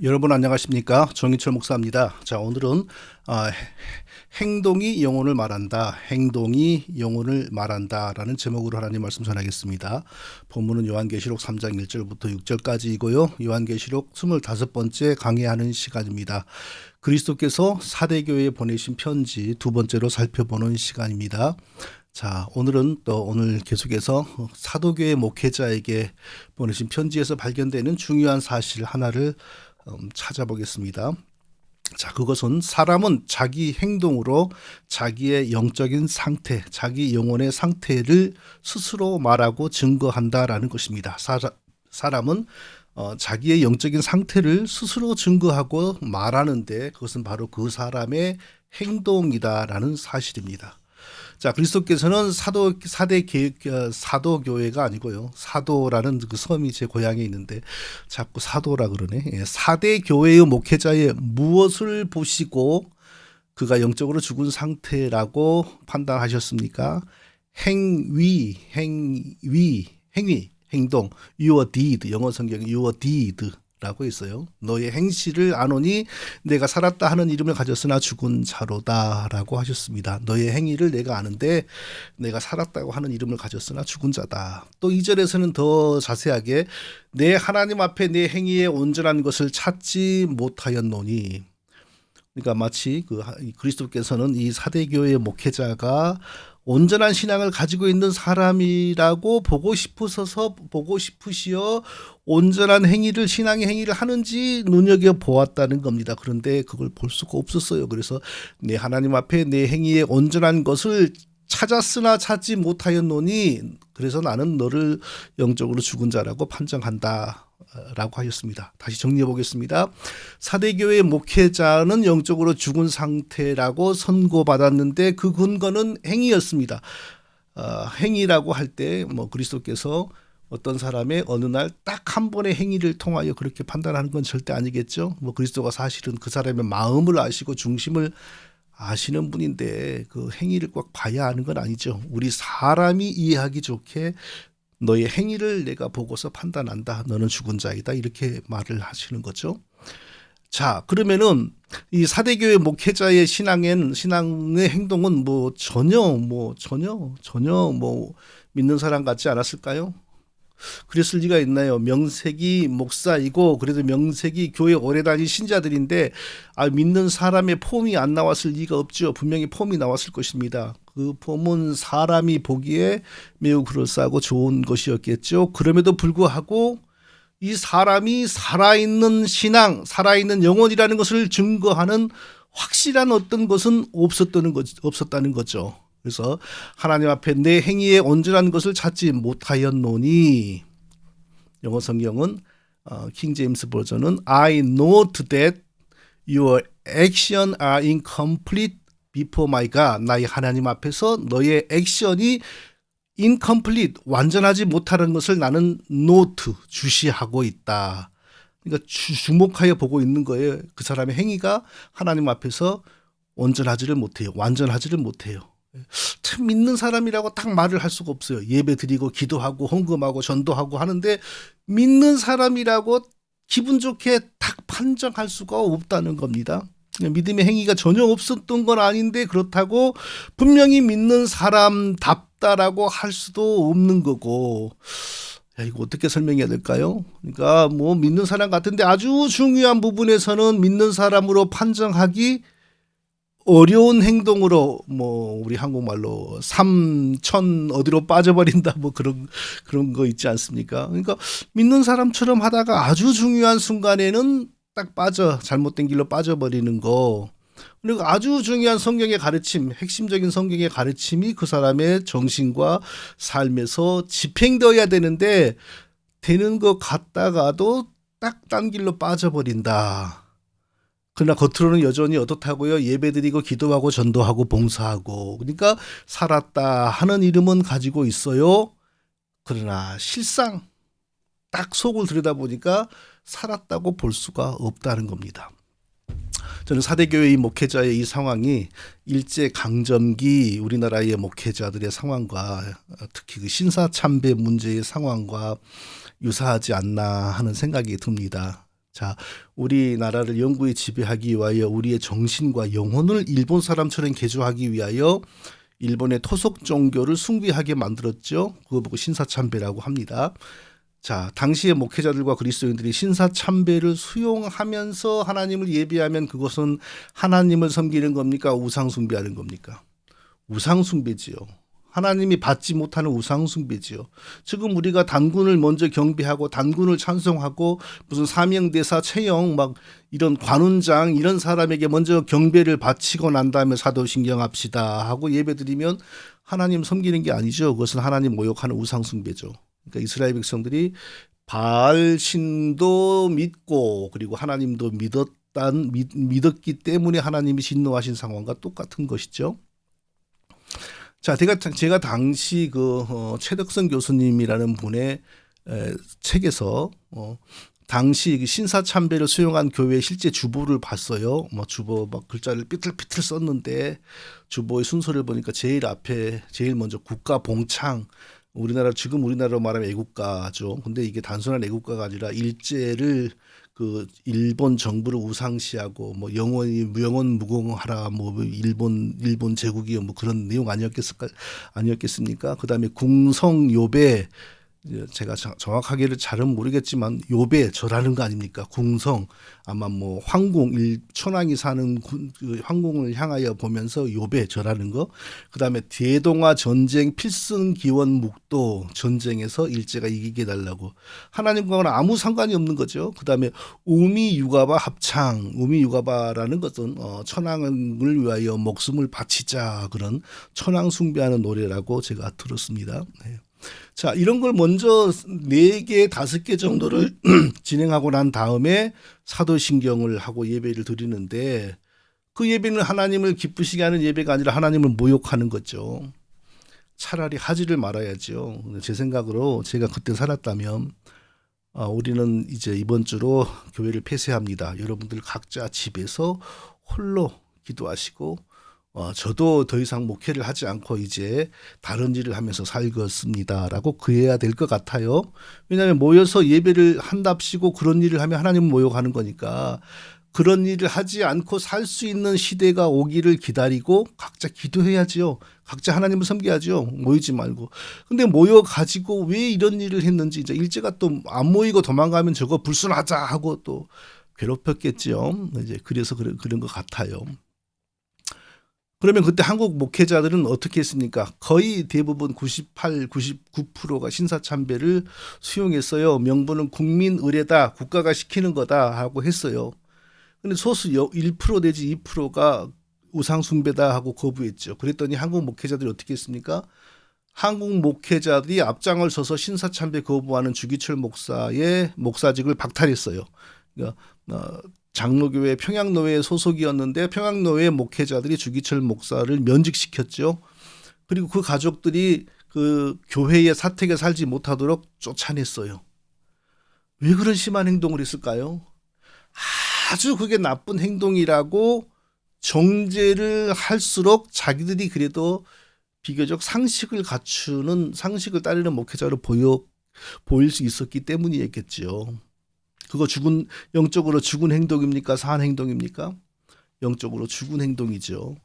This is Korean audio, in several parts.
여러분 안녕하십니까? 정희철 목사입니다. 자, 오늘은 행동이 영혼을 말한다. 행동이 영혼을 말한다라는 제목으로 하나님 말씀 전하겠습니다. 본문은 요한계시록 3장 1절부터 6절까지이고요. 요한계시록 25번째 강해하는 시간입니다. 그리스도께서 사대교회에 보내신 편지 두 번째로 살펴보는 시간입니다. 자, 오늘 계속해서 사도교회 목회자에게 보내신 편지에서 발견되는 중요한 사실 하나를 찾아보겠습니다. 자, 그것은 사람은 자기 행동으로 자기의 영적인 상태, 자기 영혼의 상태를 스스로 말하고 증거한다라는 것입니다. 사람은 자기의 영적인 상태를 스스로 증거하고 말하는데 그것은 바로 그 사람의 행동이다라는 사실입니다. 자, 그리스도께서는 사도교회가 아니고요. 사도라는 그 섬이 제 고향에 있는데 자꾸 사도라 그러네. 사대교회의 목회자의 무엇을 보시고 그가 영적으로 죽은 상태라고 판단하셨습니까? 행위, 행동, your deed, 영어 성경에 your deed 라고 있어요. 너의 행실을 아노니 내가 살았다 하는 이름을 가졌으나 죽은 자로다 라고 하셨습니다. 너의 행위를 내가 아는데 내가 살았다고 하는 이름을 가졌으나 죽은 자다. 또 2절에서는 더 자세하게 내 하나님 앞에 내 행위에 온전한 것을 찾지 못하였노니, 그러니까 마치 그리스도께서는 이 사대교회의 목회자가 온전한 신앙을 가지고 있는 사람이라고 보고 싶으시어 온전한 행위를, 신앙의 행위를 하는지 눈여겨보았다는 겁니다. 그런데 그걸 볼 수가 없었어요. 그래서 내 하나님 앞에 내 행위에 온전한 것을 찾았으나 찾지 못하였노니 그래서 나는 너를 영적으로 죽은 자라고 판정한다 라고 하셨습니다. 다시 정리해 보겠습니다. 사대교회의 목회자는 영적으로 죽은 상태라고 선고받았는데 그 근거는 행위였습니다. 행위라고 할 때 그리스도께서 어떤 사람의 어느 날 딱 한 번의 행위를 통하여 그렇게 판단하는 건 절대 아니겠죠. 그리스도가 사실은 그 사람의 마음을 아시고 중심을 아시는 분인데 그 행위를 꼭 봐야 하는 건 아니죠. 우리 사람이 이해하기 좋게 너의 행위를 내가 보고서 판단한다. 너는 죽은 자이다. 이렇게 말을 하시는 거죠. 자, 그러면은 이 사대교회 목회자의 신앙의 행동은 전혀 믿는 사람 같지 않았을까요? 그랬을 리가 있나요? 명색이 목사이고 그래도 명색이 교회 오래 다닌 신자들인데 믿는 사람의 폼이 안 나왔을 리가 없죠. 분명히 폼이 나왔을 것입니다. 그 폼은 사람이 보기에 매우 그럴싸하고 좋은 것이었겠죠. 그럼에도 불구하고 이 사람이 살아있는 신앙, 살아있는 영혼이라는 것을 증거하는 확실한 어떤 것은 없었다는 거죠. 그래서 하나님 앞에 내 행위에 온전한 것을 찾지 못하였노니, 영어 성경은 킹 제임스 버전은 I note that your actions are incomplete before my God. 나의 하나님 앞에서 너의 액션이 incomplete, 완전하지 못하는 것을 나는 note, 주시하고 있다. 그러니까 주목하여 보고 있는 거예요. 그 사람의 행위가 하나님 앞에서 온전하지를 못해요. 완전하지를 못해요. 참 믿는 사람이라고 딱 말을 할 수가 없어요. 예배 드리고 기도하고 헌금하고 전도하고 하는데 믿는 사람이라고 기분 좋게 딱 판정할 수가 없다는 겁니다. 믿음의 행위가 전혀 없었던 건 아닌데 그렇다고 분명히 믿는 사람답다라고 할 수도 없는 거고, 이거 어떻게 설명해야 될까요? 그러니까 믿는 사람 같은데 아주 중요한 부분에서는 믿는 사람으로 판정하기 어려운 행동으로 우리 한국말로 삼천 어디로 빠져버린다 그런 거 있지 않습니까? 그러니까 믿는 사람처럼 하다가 아주 중요한 순간에는 딱 잘못된 길로 빠져버리는 거. 그리고 아주 중요한 성경의 가르침, 핵심적인 성경의 가르침이 그 사람의 정신과 삶에서 집행되어야 되는데 되는 것 같다가도 딱 딴 길로 빠져버린다. 그러나 겉으로는 여전히 어떻다고요? 예배드리고 기도하고 전도하고 봉사하고, 그러니까 살았다 하는 이름은 가지고 있어요. 그러나 실상 딱 속을 들여다보니까 살았다고 볼 수가 없다는 겁니다. 저는 사대교회 목회자의 이 상황이 일제강점기 우리나라의 목회자들의 상황과 특히 그 신사참배 문제의 상황과 유사하지 않나 하는 생각이 듭니다. 자, 우리나라를 영구히 지배하기 위하여 우리의 정신과 영혼을 일본 사람처럼 개조하기 위하여 일본의 토속 종교를 숭배하게 만들었죠. 그거 보고 신사참배라고 합니다. 자, 당시의 목회자들과 그리스도인들이 신사참배를 수용하면서 하나님을 예배하면 그것은 하나님을 섬기는 겁니까? 우상숭배하는 겁니까? 우상숭배지요. 하나님이 받지 못하는 우상숭배지요. 지금 우리가 단군을 먼저 경배하고 단군을 찬송하고 무슨 사명대사 채영 막 이런 관훈장 이런 사람에게 먼저 경배를 바치고 난 다음에 사도신경합시다 하고 예배드리면 하나님 섬기는 게 아니죠. 그것은 하나님 모욕하는 우상숭배죠. 그러니까 이스라엘 백성들이 바알 신도 믿고 그리고 하나님도 믿었기 때문에 하나님이 진노하신 상황과 똑같은 것이죠. 자, 제가 당시 최덕선 교수님이라는 분의 책에서 당시 신사참배를 수용한 교회의 실제 주보를 봤어요. 뭐 주보 막 글자를 삐뚤삐뚤 썼는데 주보의 순서를 보니까 제일 앞에 제일 먼저 국가봉창, 지금 우리나라로 말하면 애국가죠. 근데 이게 단순한 애국가가 아니라 일제를 그 일본 정부를 우상시하고 뭐 영원히 무용하라 뭐 일본 제국이요 뭐 그런 내용 아니었겠습니까? 그다음에 궁성요배, 제가 정확하게는 잘은 모르겠지만 요배 절하는 거 아닙니까? 궁성 아마 뭐 천황이 사는 그 황궁을 향하여 보면서 요배 절하는 거. 그다음에 대동아 전쟁 필승기원 묵도 전쟁에서 일제가 이기게 해달라고. 하나님과는 아무 상관이 없는 거죠. 그다음에 우미유가바 합창, 우미유가바라는 것은 천황을 위하여 목숨을 바치자 그런 천황 숭배하는 노래라고 제가 들었습니다. 네. 자, 이런 걸 먼저 4개, 5개 정도를 진행하고 난 다음에 사도신경을 하고 예배를 드리는데 그 예배는 하나님을 기쁘시게 하는 예배가 아니라 하나님을 모욕하는 거죠. 차라리 하지를 말아야죠. 제 생각으로 제가 그때 살았다면 우리는 이제 이번 주로 교회를 폐쇄합니다. 여러분들 각자 집에서 홀로 기도하시고 저도 더 이상 목회를 하지 않고 이제 다른 일을 하면서 살겠습니다라고 그래야 될 것 같아요. 왜냐하면 모여서 예배를 한답시고 그런 일을 하면 하나님을 모욕하는 거니까 그런 일을 하지 않고 살 수 있는 시대가 오기를 기다리고 각자 기도해야지요. 각자 하나님을 섬겨야죠. 모이지 말고. 근데 모여가지고 왜 이런 일을 했는지 이제 일제가 또 안 모이고 도망가면 저거 불순하자 하고 또 괴롭혔겠죠. 이제 그래서 그런 것 같아요. 그러면 그때 한국 목회자들은 어떻게 했습니까? 거의 대부분 99%가 신사참배를 수용했어요. 명분은 국민 의례다, 국가가 시키는 거다 하고 했어요. 근데 소수 1% 내지 2%가 우상숭배다 하고 거부했죠. 그랬더니 한국 목회자들이 어떻게 했습니까? 한국 목회자들이 앞장을 서서 신사참배 거부하는 주기철 목사의 목사직을 박탈했어요. 그러니까 장로교회 평양노회 소속이었는데 평양노회 목회자들이 주기철 목사를 면직시켰죠. 그리고 그 가족들이 그 교회의 사택에 살지 못하도록 쫓아냈어요. 왜 그런 심한 행동을 했을까요? 아주 그게 나쁜 행동이라고 정죄를 할수록 자기들이 그래도 비교적 상식을 따르는 목회자로 보일 수 있었기 때문이었겠죠. 그거 영적으로 죽은 행동입니까? 산 행동입니까? 영적으로 죽은 행동이죠.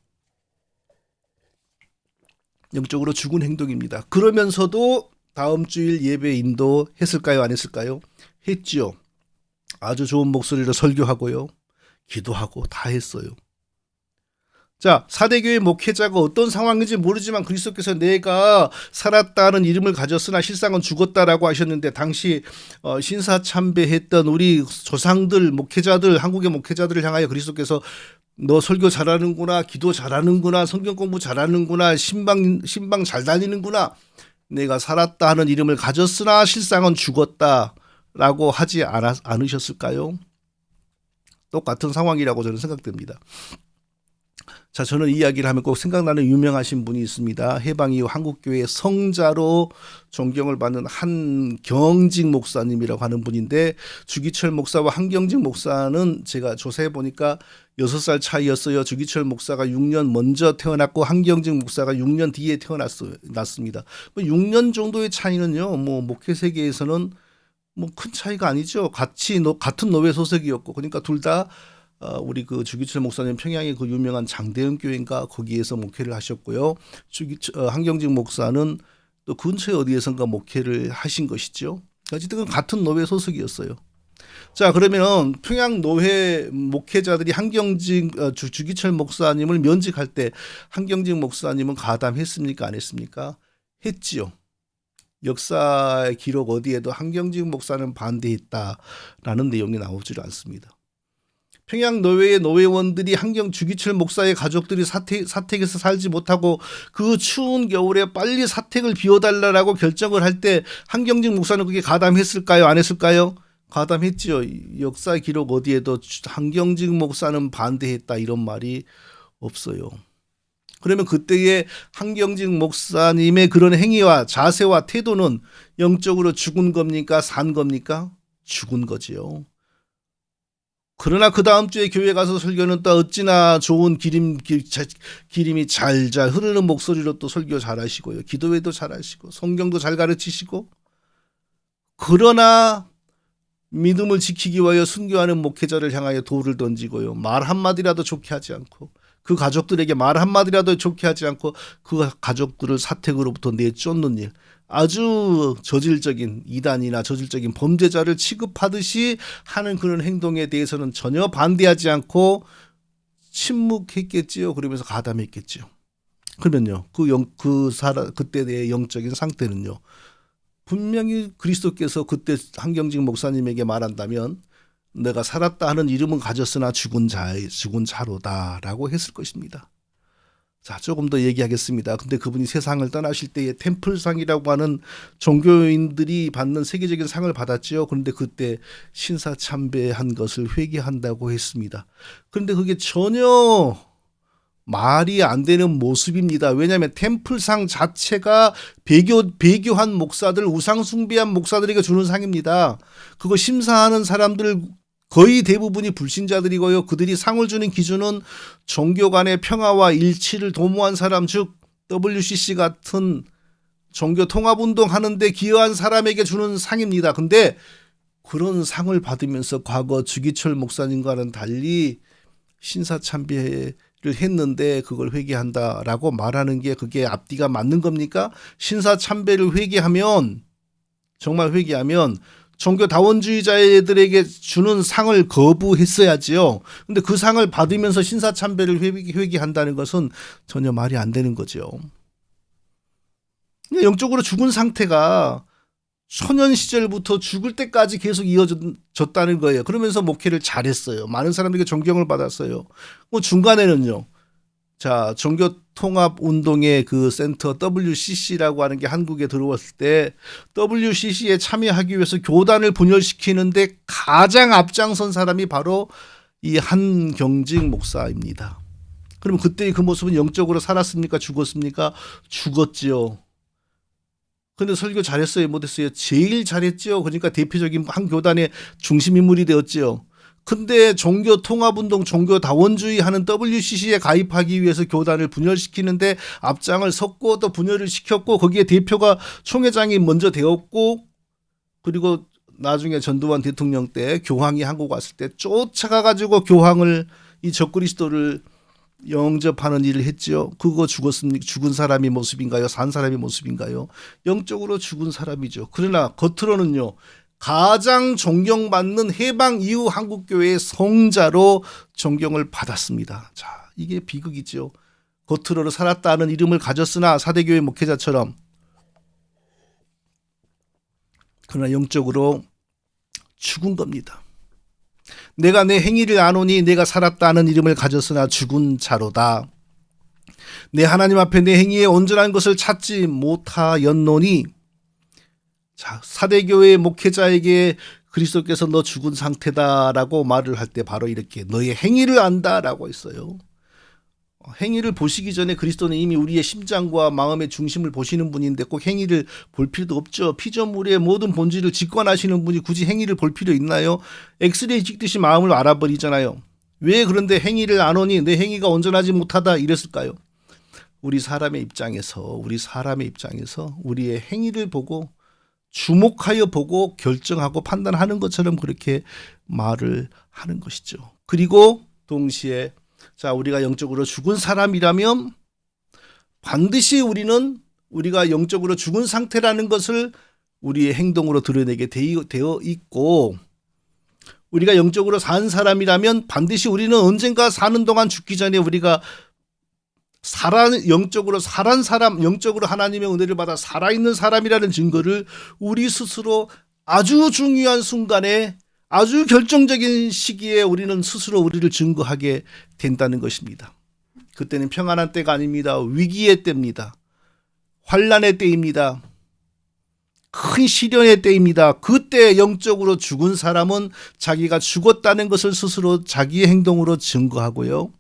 영적으로 죽은 행동입니다. 그러면서도 다음 주일 예배 인도했을까요? 안 했을까요? 했죠. 아주 좋은 목소리로 설교하고요. 기도하고 다 했어요. 자, 사대교회 목회자가 어떤 상황인지 모르지만 그리스도께서 내가 살았다는 이름을 가졌으나 실상은 죽었다라고 하셨는데 당시 신사참배했던 우리 조상들 목회자들 한국의 목회자들을 향하여 그리스도께서 너 설교 잘하는구나, 기도 잘하는구나, 성경 공부 잘하는구나, 신방 잘 다니는구나, 내가 살았다 하는 이름을 가졌으나 실상은 죽었다라고 하지 않으셨을까요? 똑같은 상황이라고 저는 생각됩니다. 자, 저는 이 이야기를 하면 꼭 생각나는 유명하신 분이 있습니다. 해방 이후 한국교회의 성자로 존경을 받는 한경직 목사님이라고 하는 분인데 주기철 목사와 한경직 목사는 제가 조사해 보니까 6살 차이였어요. 주기철 목사가 6년 먼저 태어났고 한경직 목사가 6년 뒤에 태어났습니다. 6년 정도의 차이는요. 뭐 목회 세계에서는 뭐 큰 차이가 아니죠. 같은 노회 소속이었고, 그러니까 둘 다 우리 그 주기철 목사님 평양의 그 유명한 장대현 교회인가 거기에서 목회를 하셨고요. 한경직 목사는 또 근처에 어디에선가 목회를 하신 것이죠. 어쨌든 같은 노회 소속이었어요. 자, 그러면 평양 노회 목회자들이 주기철 목사님을 면직할 때 한경직 목사님은 가담했습니까? 안 했습니까? 했지요. 역사의 기록 어디에도 한경직 목사는 반대했다라는 내용이 나오질 않습니다. 평양 노회의 노회원들이 주기철 목사의 가족들이 사택에서 살지 못하고 그 추운 겨울에 빨리 사택을 비워달라고 결정을 할 때 한경직 목사는 그게 가담했을까요? 안 했을까요? 가담했지요. 역사 기록 어디에도 한경직 목사는 반대했다 이런 말이 없어요. 그러면 그때의 한경직 목사님의 그런 행위와 자세와 태도는 영적으로 죽은 겁니까? 산 겁니까? 죽은 거지요. 그러나 그 다음 주에 교회 가서 설교는 또 어찌나 좋은 기림이 잘잘 흐르는 목소리로 또 설교 잘하시고요. 기도회도 잘하시고 성경도 잘 가르치시고, 그러나 믿음을 지키기 위하여 순교하는 목회자를 향하여 돌을 던지고요. 말 한마디라도 좋게 하지 않고, 그 가족들에게 말 한마디라도 좋게 하지 않고 그 가족들을 사택으로부터 내쫓는 일, 아주 저질적인 이단이나 저질적인 범죄자를 취급하듯이 하는 그런 행동에 대해서는 전혀 반대하지 않고 침묵했겠지요. 그러면서 가담했겠지요. 그러면요, 그때의 영적인 상태는요, 분명히 그리스도께서 그때 한경직 목사님에게 말한다면 내가 살았다 하는 이름은 가졌으나 죽은 자로다라고 했을 것입니다. 자, 조금 더 얘기하겠습니다. 근데 그분이 세상을 떠나실 때에 템플상이라고 하는 종교인들이 받는 세계적인 상을 받았지요. 그런데 그때 신사참배한 것을 회개한다고 했습니다. 그런데 그게 전혀 말이 안 되는 모습입니다. 왜냐하면 템플상 자체가 배교한 목사들, 우상숭배한 목사들에게 주는 상입니다. 그거 심사하는 사람들 거의 대부분이 불신자들이고요. 그들이 상을 주는 기준은 종교 간의 평화와 일치를 도모한 사람, 즉 WCC 같은 종교 통합운동 하는데 기여한 사람에게 주는 상입니다. 근데 그런 상을 받으면서 과거 주기철 목사님과는 달리 신사참배를 했는데 그걸 회개한다라고 말하는 게 그게 앞뒤가 맞는 겁니까? 신사참배를 회개하면, 정말 회개하면 종교다원주의자들에게 주는 상을 거부했어야지요. 근데 그 상을 받으면서 신사참배를 회개한다는 것은 전혀 말이 안 되는 거죠. 영적으로 죽은 상태가 소년 시절부터 죽을 때까지 계속 이어졌다는 거예요. 그러면서 목회를 잘했어요. 많은 사람에게 존경을 받았어요. 뭐 중간에는요, 자, 종교통합운동의 그 센터 WCC라고 하는 게 한국에 들어왔을 때 WCC에 참여하기 위해서 교단을 분열시키는데 가장 앞장선 사람이 바로 이 한경직 목사입니다. 그럼 그때의 그 모습은 영적으로 살았습니까? 죽었습니까? 죽었지요. 근데 설교 잘했어요? 못했어요? 제일 잘했죠. 그러니까 대표적인 한 교단의 중심인물이 되었지요. 근데 종교통합운동, 종교다원주의 하는 WCC에 가입하기 위해서 교단을 분열시키는데 앞장을 섰고 또 분열을 시켰고, 거기에 대표가 총회장이 먼저 되었고, 그리고 나중에 전두환 대통령 때 교황이 한국 왔을 때 쫓아가가지고 교황을, 이 적그리스도를 영접하는 일을 했죠. 그거 죽은 사람의 모습인가요? 산 사람의 모습인가요? 영적으로 죽은 사람이죠. 그러나 겉으로는요, 가장 존경받는 해방 이후 한국교회의 성자로 존경을 받았습니다. 자, 이게 비극이죠. 겉으로 살았다는 이름을 가졌으나 사대교회 목회자처럼, 그러나 영적으로 죽은 겁니다. 내가 내 행위를 아노니 내가 살았다는 이름을 가졌으나 죽은 자로다. 내 하나님 앞에 내 행위에 온전한 것을 찾지 못하였노니. 자, 사대교회 목회자에게 그리스도께서 너 죽은 상태다라고 말을 할 때 바로 이렇게 너의 행위를 안다라고 했어요. 행위를 보시기 전에 그리스도는 이미 우리의 심장과 마음의 중심을 보시는 분인데 꼭 행위를 볼 필요도 없죠. 피조물의 모든 본질을 직관하시는 분이 굳이 행위를 볼 필요 있나요? 엑스레이 찍듯이 마음을 알아버리잖아요. 왜 그런데 행위를 안 오니 내 행위가 온전하지 못하다 이랬을까요? 우리 사람의 입장에서 우리의 행위를 보고 주목하여 보고 결정하고 판단하는 것처럼 그렇게 말을 하는 것이죠. 그리고 동시에 자, 우리가 영적으로 죽은 사람이라면 반드시 우리가 영적으로 죽은 상태라는 것을 우리의 행동으로 드러내게 되어 있고, 우리가 영적으로 산 사람이라면 반드시 우리는 언젠가 사는 동안 죽기 전에 우리가 영적으로 살아난 사람, 영적으로 하나님의 은혜를 받아 살아있는 사람이라는 증거를 우리 스스로 아주 중요한 순간에, 아주 결정적인 시기에 우리는 스스로 우리를 증거하게 된다는 것입니다. 그때는 평안한 때가 아닙니다. 위기의 때입니다. 환난의 때입니다. 큰 시련의 때입니다. 그때 영적으로 죽은 사람은 자기가 죽었다는 것을 스스로 자기의 행동으로 증거하고요.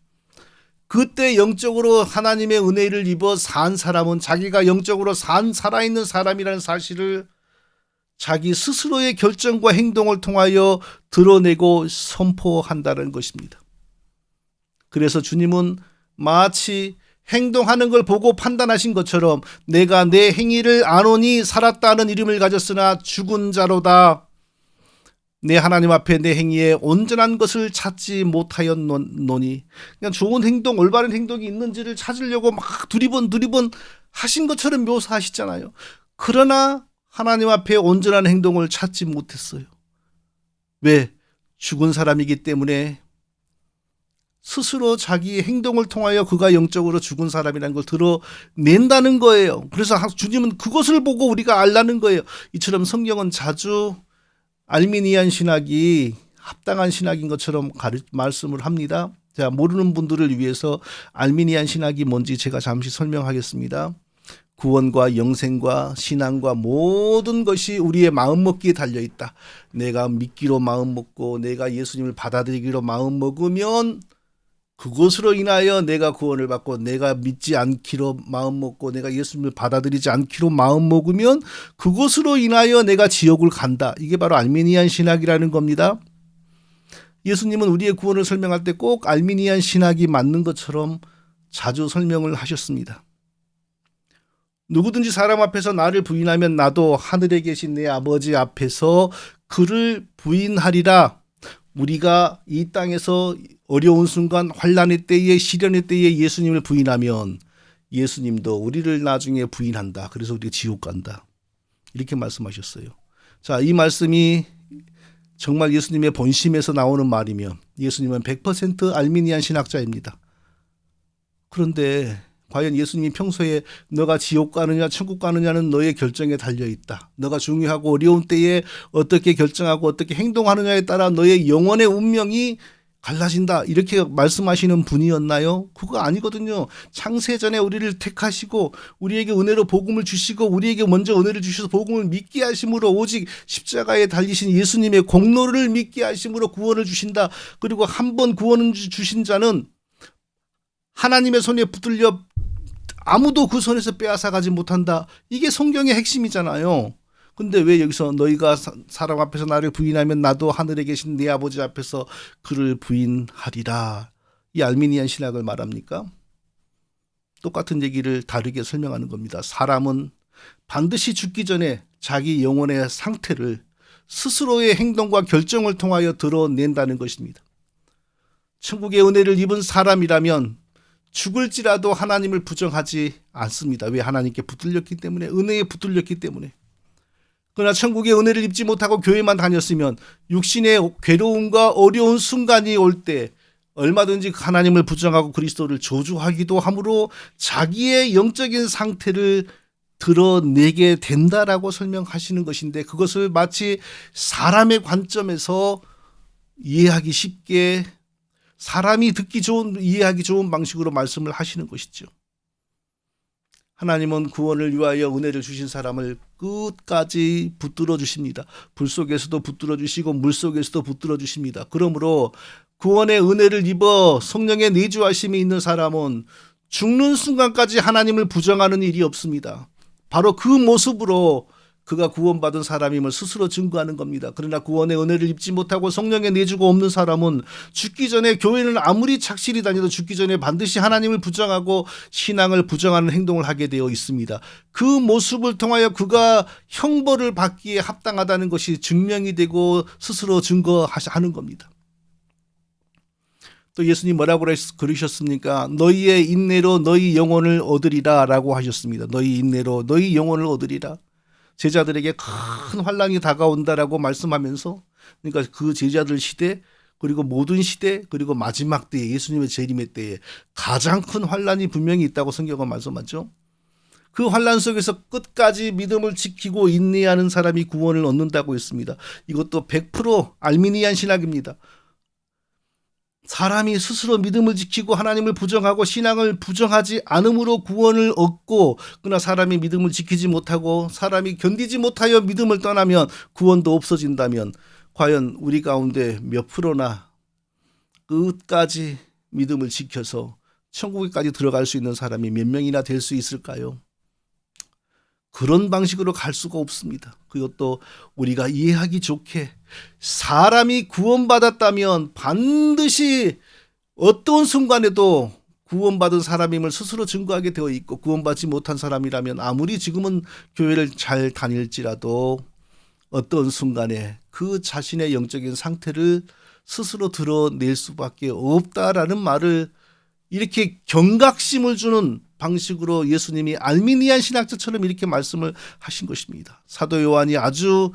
그때 영적으로 하나님의 은혜를 입어 산 사람은 자기가 영적으로 살아있는 사람이라는 사실을 자기 스스로의 결정과 행동을 통하여 드러내고 선포한다는 것입니다. 그래서 주님은 마치 행동하는 걸 보고 판단하신 것처럼 내가 내 행위를 아노니 살았다는 이름을 가졌으나 죽은 자로다. 내 하나님 앞에 내 행위에 온전한 것을 찾지 못하였노니, 그냥 좋은 행동, 올바른 행동이 있는지를 찾으려고 막 두리번 하신 것처럼 묘사하시잖아요. 그러나 하나님 앞에 온전한 행동을 찾지 못했어요. 왜? 죽은 사람이기 때문에 스스로 자기의 행동을 통하여 그가 영적으로 죽은 사람이라는 걸 드러낸다는 거예요. 그래서 주님은 그것을 보고 우리가 알라는 거예요. 이처럼 성경은 자주 알미니안 신학이 합당한 신학인 것처럼 말씀을 합니다. 자, 모르는 분들을 위해서 알미니안 신학이 뭔지 제가 잠시 설명하겠습니다. 구원과 영생과 신앙과 모든 것이 우리의 마음먹기에 달려있다. 내가 믿기로 마음먹고 내가 예수님을 받아들이기로 마음먹으면 그것으로 인하여 내가 구원을 받고, 내가 믿지 않기로 마음먹고 내가 예수님을 받아들이지 않기로 마음먹으면 그것으로 인하여 내가 지옥을 간다. 이게 바로 알미니안 신학이라는 겁니다. 예수님은 우리의 구원을 설명할 때 꼭 알미니안 신학이 맞는 것처럼 자주 설명을 하셨습니다. 누구든지 사람 앞에서 나를 부인하면 나도 하늘에 계신 내 아버지 앞에서 그를 부인하리라. 우리가 이 땅에서 어려운 순간, 환난의 때에, 시련의 때에 예수님을 부인하면 예수님도 우리를 나중에 부인한다. 그래서 우리가 지옥 간다. 이렇게 말씀하셨어요. 자, 이 말씀이 정말 예수님의 본심에서 나오는 말이면 예수님은 100% 알미니안 신학자입니다. 그런데 과연 예수님이 평소에 너가 지옥 가느냐 천국 가느냐는 너의 결정에 달려있다. 너가 중요하고 어려운 때에 어떻게 결정하고 어떻게 행동하느냐에 따라 너의 영혼의 운명이 갈라진다. 이렇게 말씀하시는 분이었나요? 그거 아니거든요. 창세전에 우리를 택하시고 우리에게 은혜로 복음을 주시고 우리에게 먼저 은혜를 주셔서 복음을 믿게 하심으로 오직 십자가에 달리신 예수님의 공로를 믿게 하심으로 구원을 주신다. 그리고 한 번 구원을 주신 자는 하나님의 손에 붙들려 아무도 그 손에서 빼앗아가지 못한다. 이게 성경의 핵심이잖아요. 근데 왜 여기서 너희가 사람 앞에서 나를 부인하면 나도 하늘에 계신 네 아버지 앞에서 그를 부인하리라. 이 알미니안 신학을 말합니까? 똑같은 얘기를 다르게 설명하는 겁니다. 사람은 반드시 죽기 전에 자기 영혼의 상태를 스스로의 행동과 결정을 통하여 드러낸다는 것입니다. 천국의 은혜를 입은 사람이라면 죽을지라도 하나님을 부정하지 않습니다. 왜? 하나님께 붙들렸기 때문에, 은혜에 붙들렸기 때문에. 그러나 천국의 은혜를 입지 못하고 교회만 다녔으면 육신의 괴로움과 어려운 순간이 올 때 얼마든지 하나님을 부정하고 그리스도를 저주하기도 하므로 자기의 영적인 상태를 드러내게 된다라고 설명하시는 것인데, 그것을 마치 사람의 관점에서 이해하기 쉽게, 사람이 듣기 좋은, 이해하기 좋은 방식으로 말씀을 하시는 것이죠. 하나님은 구원을 위하여 은혜를 주신 사람을 끝까지 붙들어 주십니다. 불 속에서도 붙들어 주시고 물 속에서도 붙들어 주십니다. 그러므로 구원의 은혜를 입어 성령의 내주하심이 있는 사람은 죽는 순간까지 하나님을 부정하는 일이 없습니다. 바로 그 모습으로 그가 구원받은 사람임을 스스로 증거하는 겁니다. 그러나 구원의 은혜를 입지 못하고 성령의 내주가 없는 사람은 죽기 전에, 교회는 아무리 착실히 다녀도 죽기 전에 반드시 하나님을 부정하고 신앙을 부정하는 행동을 하게 되어 있습니다. 그 모습을 통하여 그가 형벌을 받기에 합당하다는 것이 증명이 되고 스스로 증거하는 겁니다. 또 예수님 뭐라고 그러셨습니까? 너희의 인내로 너희 영혼을 얻으리라 라고 하셨습니다. 너희 인내로 너희 영혼을 얻으리라. 제자들에게 큰 환란이 다가온다라고 말씀하면서, 그러니까 그 제자들 시대, 그리고 모든 시대, 그리고 마지막 때에, 예수님의 재림의 때에 가장 큰 환란이 분명히 있다고 성경은 말씀하죠. 그 환란 속에서 끝까지 믿음을 지키고 인내하는 사람이 구원을 얻는다고 했습니다. 이것도 100% 알미니안 신학입니다. 사람이 스스로 믿음을 지키고 하나님을 부정하고 신앙을 부정하지 않음으로 구원을 얻고, 그러나 사람이 믿음을 지키지 못하고 사람이 견디지 못하여 믿음을 떠나면 구원도 없어진다면 과연 우리 가운데 몇 프로나 끝까지 믿음을 지켜서 천국에까지 들어갈 수 있는 사람이 몇 명이나 될 수 있을까요? 그런 방식으로 갈 수가 없습니다. 그것도 우리가 이해하기 좋게, 사람이 구원받았다면 반드시 어떤 순간에도 구원받은 사람임을 스스로 증거하게 되어 있고, 구원받지 못한 사람이라면 아무리 지금은 교회를 잘 다닐지라도 어떤 순간에 그 자신의 영적인 상태를 스스로 드러낼 수밖에 없다라는 말을 이렇게 경각심을 주는 방식으로 예수님이 알미니안 신학자처럼 이렇게 말씀을 하신 것입니다. 사도 요한이 아주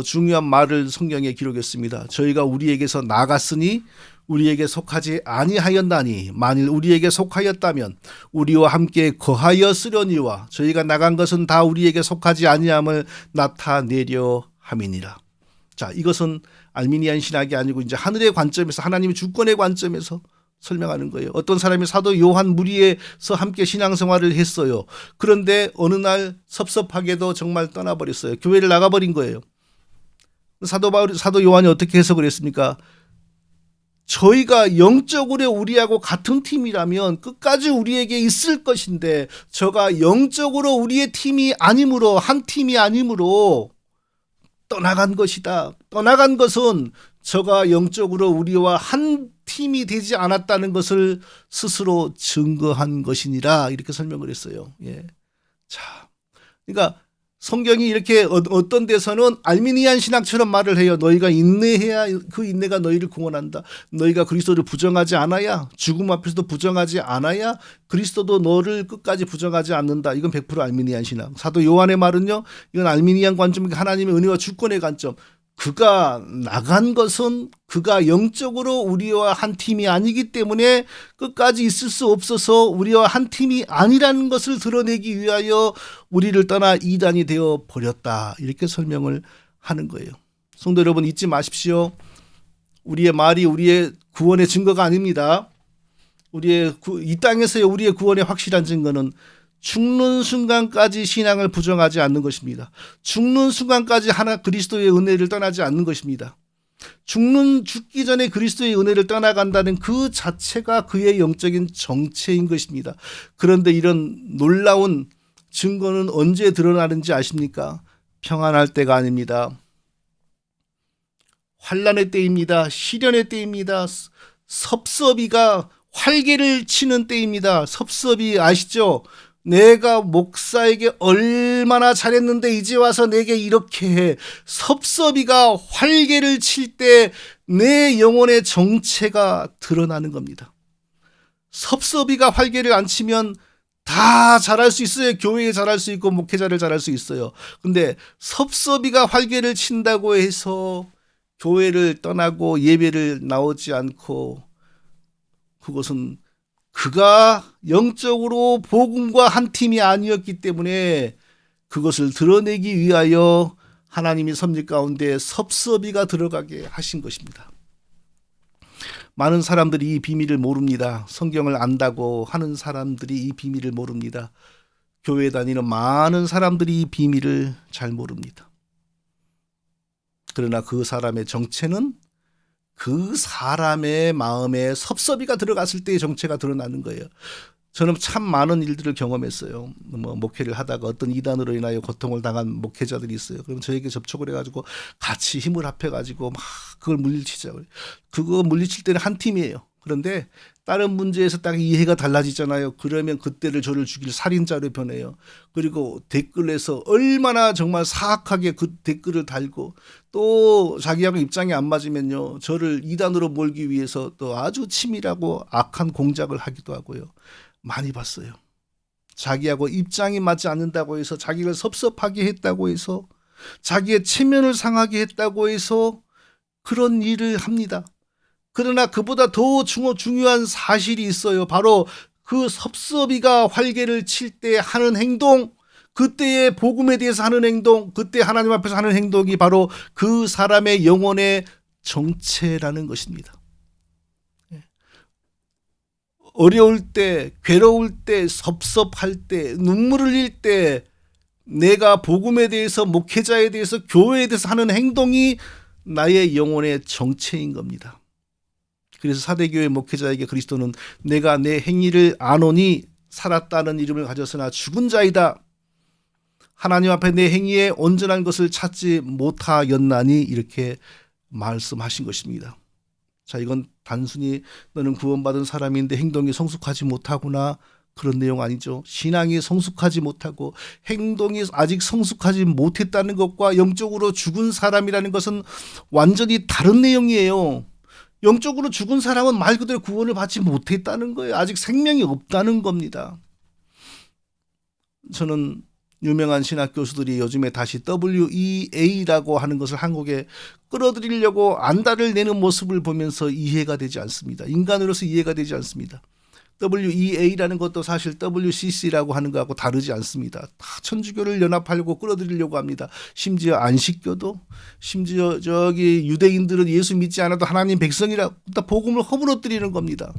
중요한 말을 성경에 기록했습니다. 저희가 우리에게서 나갔으니 우리에게 속하지 아니하였나니 만일 우리에게 속하였다면 우리와 함께 거하였으려니와 저희가 나간 것은 다 우리에게 속하지 아니함을 나타내려 함이니라. 자, 이것은 알미니안 신학이 아니고 이제 하늘의 관점에서, 하나님의 주권의 관점에서 설명하는 거예요. 어떤 사람이 사도 요한 무리에서 함께 신앙생활을 했어요. 그런데 어느 날 섭섭하게도 정말 떠나버렸어요. 교회를 나가버린 거예요. 사도 요한이 어떻게 해석을 했습니까? 저희가 영적으로 우리하고 같은 팀이라면 끝까지 우리에게 있을 것인데, 저가 영적으로 우리의 팀이 아니므로, 한 팀이 아니므로 떠나간 것이다. 떠나간 것은 저가 영적으로 우리와 한 팀이 되지 않았다는 것을 스스로 증거한 것이니라, 이렇게 설명을 했어요. 예. 자, 그러니까 성경이 이렇게 어떤 데서는 알미니안 신학처럼 말을 해요. 너희가 인내해야 그 인내가 너희를 구원한다. 너희가 그리스도를 부정하지 않아야, 죽음 앞에서도 부정하지 않아야 그리스도도 너를 끝까지 부정하지 않는다. 이건 100% 알미니안 신학. 사도 요한의 말은요, 이건 알미니안 관점, 하나님의 은혜와 주권의 관점. 그가 나간 것은 그가 영적으로 우리와 한 팀이 아니기 때문에 끝까지 있을 수 없어서 우리와 한 팀이 아니라는 것을 드러내기 위하여 우리를 떠나 이단이 되어 버렸다. 이렇게 설명을 하는 거예요. 성도 여러분, 잊지 마십시오. 우리의 말이 우리의 구원의 증거가 아닙니다. 이 땅에서의 우리의 구원의 확실한 증거는 죽는 순간까지 신앙을 부정하지 않는 것입니다. 죽는 순간까지 그리스도의 은혜를 떠나지 않는 것입니다. 죽기 전에 그리스도의 은혜를 떠나간다는 그 자체가 그의 영적인 정체인 것입니다. 그런데 이런 놀라운 증거는 언제 드러나는지 아십니까? 평안할 때가 아닙니다. 환난의 때입니다. 시련의 때입니다. 섭섭이가 활개를 치는 때입니다. 섭섭이 아시죠? 내가 목사에게 얼마나 잘했는데 이제 와서 내게 이렇게 해. 섭섭이가 활개를 칠 때 내 영혼의 정체가 드러나는 겁니다. 섭섭이가 활개를 안 치면 다 잘할 수 있어요. 교회에 잘할 수 있고 목회자를 잘할 수 있어요. 근데 섭섭이가 활개를 친다고 해서 교회를 떠나고 예배를 나오지 않고, 그것은 그가 영적으로 복음과 한 팀이 아니었기 때문에 그것을 드러내기 위하여 하나님이 섭리 가운데 섭섭이가 들어가게 하신 것입니다. 많은 사람들이 이 비밀을 모릅니다. 성경을 안다고 하는 사람들이 이 비밀을 모릅니다. 교회 다니는 많은 사람들이 이 비밀을 잘 모릅니다. 그러나 그 사람의 정체는 그 사람의 마음에 섭섭이가 들어갔을 때의 정체가 드러나는 거예요. 저는 참 많은 일들을 경험했어요. 뭐 목회를 하다가 어떤 이단으로 인하여 고통을 당한 목회자들이 있어요. 그럼 저에게 접촉을 해가지고 같이 힘을 합해가지고 막 그걸 물리치자고요. 그거 물리칠 때는 한 팀이에요. 그런데 다른 문제에서 딱 이해가 달라지잖아요. 그러면 그때를 저를 죽일 살인자로 변해요. 그리고 댓글에서 얼마나 정말 사악하게 그 댓글을 달고 또 자기하고 입장이 안 맞으면요. 저를 이단으로 몰기 위해서 또 아주 치밀하고 악한 공작을 하기도 하고요. 많이 봤어요. 자기하고 입장이 맞지 않는다고 해서 자기를 섭섭하게 했다고 해서 자기의 체면을 상하게 했다고 해서 그런 일을 합니다. 그러나 그보다 더 중요한 사실이 있어요. 바로 그 섭섭이가 활개를 칠 때 하는 행동, 그때의 복음에 대해서 하는 행동, 그때 하나님 앞에서 하는 행동이 바로 그 사람의 영혼의 정체라는 것입니다. 어려울 때, 괴로울 때, 섭섭할 때, 눈물을 흘릴 때 내가 복음에 대해서, 목회자에 대해서, 교회에 대해서 하는 행동이 나의 영혼의 정체인 겁니다. 그래서 사대교회 목회자에게 그리스도는 내가 내 행위를 아노니 살았다는 이름을 가졌으나 죽은 자이다. 하나님 앞에 내 행위에 온전한 것을 찾지 못하였나니 이렇게 말씀하신 것입니다. 자, 이건 단순히 너는 구원받은 사람인데 행동이 성숙하지 못하구나 그런 내용 아니죠. 신앙이 성숙하지 못하고 행동이 아직 성숙하지 못했다는 것과 영적으로 죽은 사람이라는 것은 완전히 다른 내용이에요. 영적으로 죽은 사람은 말 그대로 구원을 받지 못했다는 거예요. 아직 생명이 없다는 겁니다. 저는 유명한 신학 교수들이 요즘에 다시 WEA라고 하는 것을 한국에 끌어들이려고 안달을 내는 모습을 보면서 이해가 되지 않습니다. 인간으로서 이해가 되지 않습니다. WEA라는 것도 사실 WCC라고 하는 것하고 다르지 않습니다. 다 천주교를 연합하려고 끌어들이려고 합니다. 심지어 안식교도, 심지어 저기 유대인들은 예수 믿지 않아도 하나님 백성이라 다 복음을 허물어뜨리는 겁니다.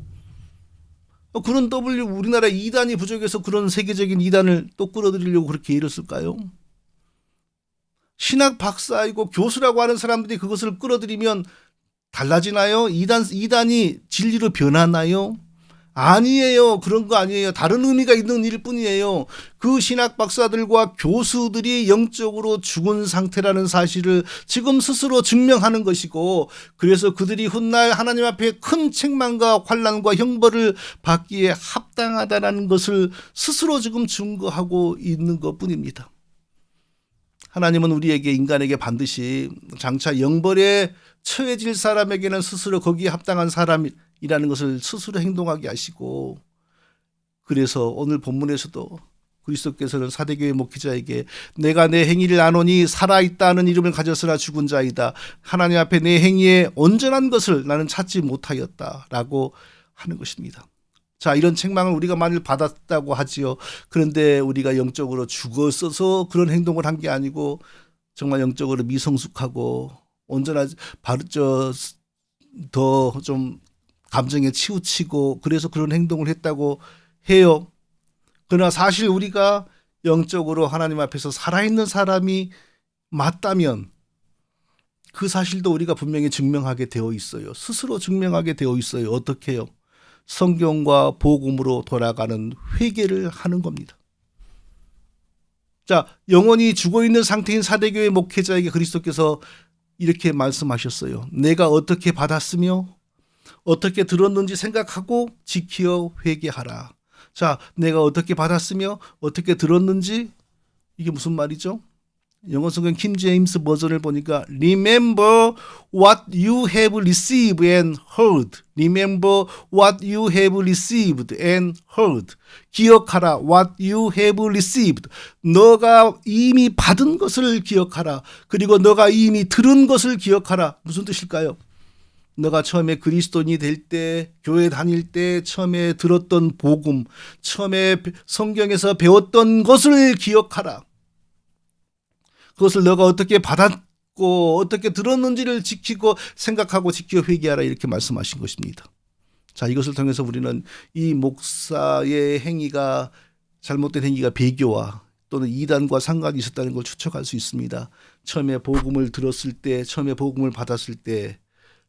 그런 우리나라 이단이 부족해서 그런 세계적인 이단을 또 끌어들이려고 그렇게 일을 쓸까요? 신학 박사이고 교수라고 하는 사람들이 그것을 끌어들이면 달라지나요? 이단이 진리로 변하나요? 아니에요. 그런 거 아니에요. 다른 의미가 있는 일 뿐이에요. 그 신학 박사들과 교수들이 영적으로 죽은 상태라는 사실을 지금 스스로 증명하는 것이고, 그래서 그들이 훗날 하나님 앞에 큰 책망과 환난과 형벌을 받기에 합당하다는 것을 스스로 지금 증거하고 있는 것 뿐입니다. 하나님은 우리에게, 인간에게 반드시 장차 영벌에 처해질 사람에게는 스스로 거기에 합당한 사람이라는 것을 스스로 행동하게 하시고, 그래서 오늘 본문에서도 그리스도께서는 사대교회 목회자에게 내가 내 행위를 아노니 살아있다는 이름을 가졌으나 죽은 자이다. 하나님 앞에 내 행위에 온전한 것을 나는 찾지 못하였다라고 하는 것입니다. 자, 이런 책망을 우리가 만일 받았다고 하지요. 그런데 우리가 영적으로 죽었어서 그런 행동을 한 게 아니고 정말 영적으로 미성숙하고 온전하지, 더 좀 감정에 치우치고 그래서 그런 행동을 했다고 해요. 그러나 사실 우리가 영적으로 하나님 앞에서 살아있는 사람이 맞다면 그 사실도 우리가 분명히 증명하게 되어 있어요. 스스로 증명하게 되어 있어요. 어떻게 해요? 성경과 복음으로 돌아가는 회개를 하는 겁니다. 자, 영원히 죽어있는 상태인 사대교회 목회자에게 그리스도께서 이렇게 말씀하셨어요. 내가 어떻게 받았으며 어떻게 들었는지 생각하고 지키어 회개하라. 자, 내가 어떻게 받았으며 어떻게 들었는지, 이게 무슨 말이죠? 영어 성경 킹 제임스 버전을 보니까 Remember what you have received and heard. Remember what you have received and heard. 기억하라. What you have received. 너가 이미 받은 것을 기억하라. 그리고 너가 이미 들은 것을 기억하라. 무슨 뜻일까요? 너가 처음에 그리스도인이 될 때, 교회 다닐 때 처음에 들었던 복음, 처음에 성경에서 배웠던 것을 기억하라. 그것을 너가 어떻게 받았고 어떻게 들었는지를 지키고 생각하고 지켜 회개하라, 이렇게 말씀하신 것입니다. 자, 이것을 통해서 우리는 이 목사의 행위가, 잘못된 행위가 배교와 또는 이단과 상관이 있었다는 걸 추측할 수 있습니다. 처음에 복음을 들었을 때, 처음에 복음을 받았을 때,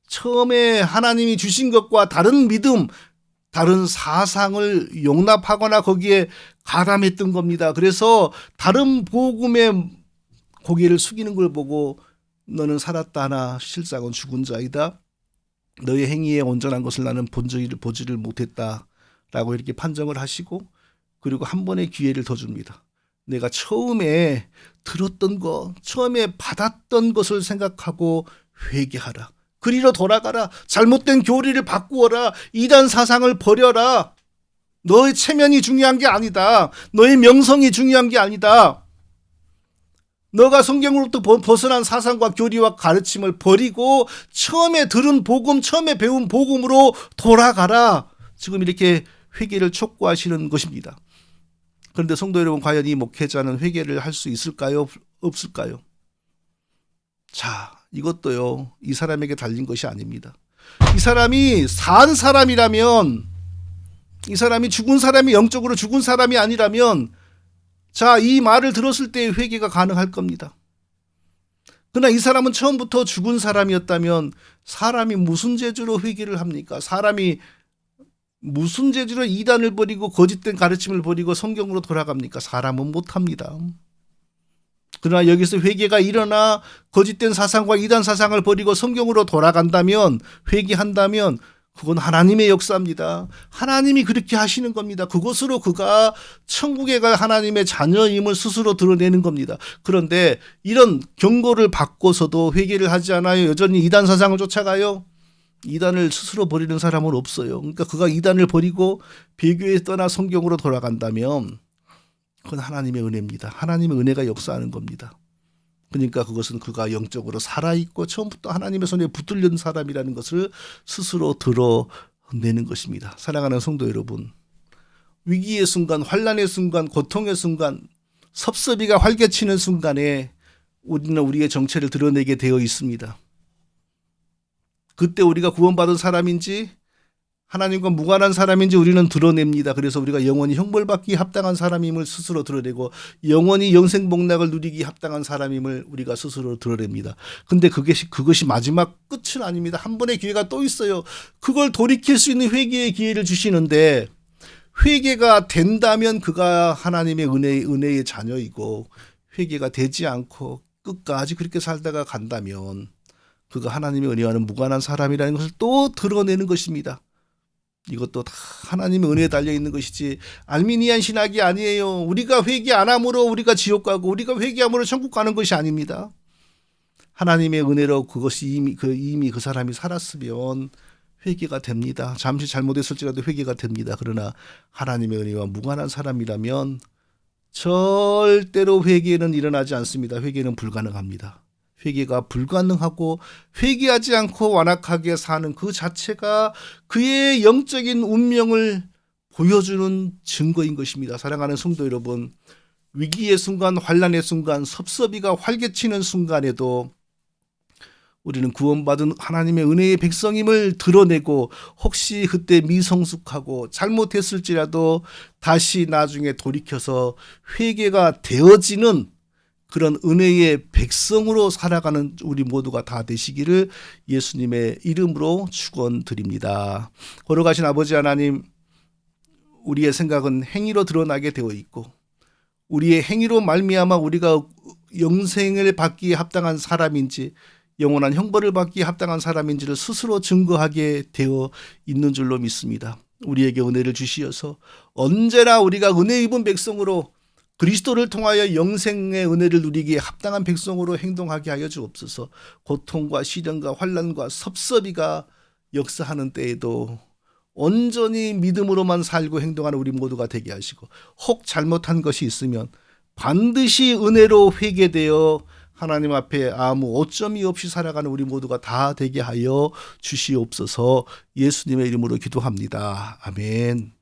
처음에 하나님이 주신 것과 다른 믿음, 다른 사상을 용납하거나 거기에 가담했던 겁니다. 그래서 다른 복음에 고개를 숙이는 걸 보고 너는 살았다 하나 실상은 죽은 자이다. 너의 행위에 온전한 것을 나는 보지를 못했다라고 이렇게 판정을 하시고, 그리고 한 번의 기회를 더 줍니다. 내가 처음에 들었던 것, 처음에 받았던 것을 생각하고 회개하라. 그리로 돌아가라. 잘못된 교리를 바꾸어라. 이단 사상을 버려라. 너의 체면이 중요한 게 아니다. 너의 명성이 중요한 게 아니다. 너가 성경으로부터 벗어난 사상과 교리와 가르침을 버리고 처음에 들은 복음, 처음에 배운 복음으로 돌아가라. 지금 이렇게 회개를 촉구하시는 것입니다. 그런데 성도 여러분, 과연 이 목회자는 회개를 할 수 있을까요? 없을까요? 자, 이것도요, 이 사람에게 달린 것이 아닙니다. 이 사람이 산 사람이라면, 이 사람이 죽은 사람이, 영적으로 죽은 사람이 아니라면, 자, 이 말을 들었을 때 회개가 가능할 겁니다. 그러나 이 사람은 처음부터 죽은 사람이었다면 사람이 무슨 재주로 회개를 합니까? 사람이 무슨 재주로 이단을 버리고 거짓된 가르침을 버리고 성경으로 돌아갑니까? 사람은 못합니다. 그러나 여기서 회개가 일어나 거짓된 사상과 이단 사상을 버리고 성경으로 돌아간다면, 회개한다면 그건 하나님의 역사입니다. 하나님이 그렇게 하시는 겁니다. 그것으로 그가 천국에 갈 하나님의 자녀임을 스스로 드러내는 겁니다. 그런데 이런 경고를 받고서도 회개를 하지 않아요. 여전히 이단 사상을 쫓아가요. 이단을 스스로 버리는 사람은 없어요. 그러니까 그가 이단을 버리고 배교에 떠나 성경으로 돌아간다면 그건 하나님의 은혜입니다. 하나님의 은혜가 역사하는 겁니다. 그러니까 그것은 그가 영적으로 살아있고 처음부터 하나님의 손에 붙들린 사람이라는 것을 스스로 드러내는 것입니다. 사랑하는 성도 여러분, 위기의 순간, 환난의 순간, 고통의 순간, 섭섭이가 활개치는 순간에 우리는 우리의 정체를 드러내게 되어 있습니다. 그때 우리가 구원받은 사람인지 하나님과 무관한 사람인지 우리는 드러냅니다. 그래서 우리가 영원히 형벌받기 합당한 사람임을 스스로 드러내고 영원히 영생복락을 누리기 합당한 사람임을 우리가 스스로 드러냅니다. 근데 그것이 마지막 끝은 아닙니다. 한 번의 기회가 또 있어요. 그걸 돌이킬 수 있는 회개의 기회를 주시는데, 회개가 된다면 그가 하나님의 은혜의 자녀이고, 회개가 되지 않고 끝까지 그렇게 살다가 간다면 그가 하나님의 은혜와는 무관한 사람이라는 것을 또 드러내는 것입니다. 이것도 다 하나님의 은혜에 달려있는 것이지 알미니안 신학이 아니에요. 우리가 회개 안 함으로 우리가 지옥 가고 우리가 회개함으로 천국 가는 것이 아닙니다. 하나님의 은혜로 그것이 이미 그 사람이 살았으면 회개가 됩니다. 잠시 잘못했을지라도 회개가 됩니다. 그러나 하나님의 은혜와 무관한 사람이라면 절대로 회개는 일어나지 않습니다. 회개는 불가능합니다. 회개가 불가능하고 회개하지 않고 완악하게 사는 그 자체가 그의 영적인 운명을 보여주는 증거인 것입니다. 사랑하는 성도 여러분, 위기의 순간, 환난의 순간, 섭섭이가 활개치는 순간에도 우리는 구원받은 하나님의 은혜의 백성임을 드러내고, 혹시 그때 미성숙하고 잘못했을지라도 다시 나중에 돌이켜서 회개가 되어지는 그런 은혜의 백성으로 살아가는 우리 모두가 다 되시기를 예수님의 이름으로 축원드립니다. 걸어가신 아버지 하나님, 우리의 생각은 행위로 드러나게 되어 있고 우리의 행위로 말미암아 우리가 영생을 받기에 합당한 사람인지 영원한 형벌을 받기에 합당한 사람인지를 스스로 증거하게 되어 있는 줄로 믿습니다. 우리에게 은혜를 주시어서 언제나 우리가 은혜 입은 백성으로 그리스도를 통하여 영생의 은혜를 누리기에 합당한 백성으로 행동하게 하여 주옵소서. 고통과 시련과 환난과 섭섭이가 역사하는 때에도 온전히 믿음으로만 살고 행동하는 우리 모두가 되게 하시고, 혹 잘못한 것이 있으면 반드시 은혜로 회개되어 하나님 앞에 아무 오점이 없이 살아가는 우리 모두가 다 되게 하여 주시옵소서. 예수님의 이름으로 기도합니다. 아멘.